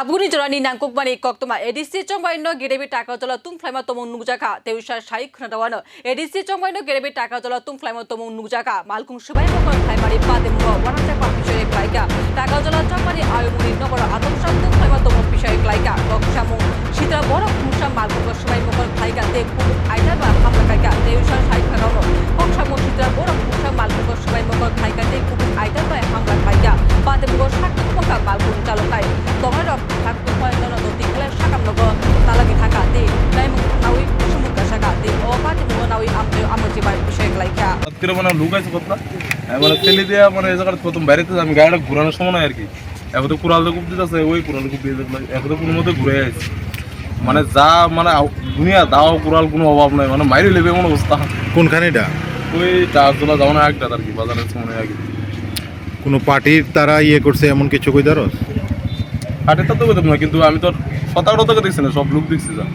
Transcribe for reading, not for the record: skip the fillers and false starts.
Labuni jorani nangkuk mani koktoma edisi chongbaino gerebi taka jola tungflaima tomong nujaka teusha shaik khnadawana edisi chongbaino gerebi taka jola tungflaima tomong nujaka malkung subai mokon thaimari pademugo wanajak papisore klaika taka jola chongmani ayumuni nogor atomsa tungflaima tomong pisai klaika koksamung sitra boro khumsa malkung subai mokon klaika te khum aida ba hamla klaika teusha shaik khnadawana koksamung sitra boro khumsa malkung subai mokon klaika te khum aida ba hamla klaika pademugo sakti mokka malkung chalokai tomar Takut pada noti kelas sakam nogo talagi thakati naimung nawi sumuka sakati opati mungo nawi amati bai বিষয় লাইকা আজকে মানে লোক আছে কতটা মানে তেলি দিয়া মানে এই জায়গাটা প্রথম বাইরেতে আমি গাড়িটা ঘোরানোর সময় নাই আর কি এখন তো কুড়াল দিয়ে কুপতে আছে ওই কুড়াল কুপিয়ে দেখলাম এখন তো কোনো মতে ঘুরে আসছে মানে যা মানে দুনিয়া দাও কুড়াল কোনো অভাব নাই মানে মাইরে লেবে এমন অবস্থা কোনখানে এটা ওই চারজোলা যাও না একটা আর কি বাজারের সময় আগে কোনো পার্টির তারা ইয়ে করছে এমন কিছু কই দারস হাটের তো দেখতাম না কিন্তু আমি তো 17 থেকে দেখছি না সব লোক দেখছি যা